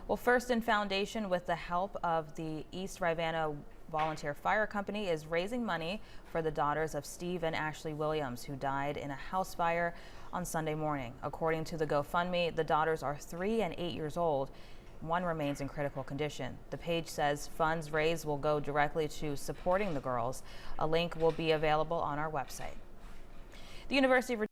Well, First and Foundation, with the help of the East Rivanna Volunteer Fire Company, is raising money for the daughters of Steve and Ashley Williams, who died in a house fire on Sunday morning. According to the GoFundMe, the daughters are 3 and 8 years old. One remains in critical condition. The page says funds raised will go directly to supporting the girls. A link will be available on our website. The University of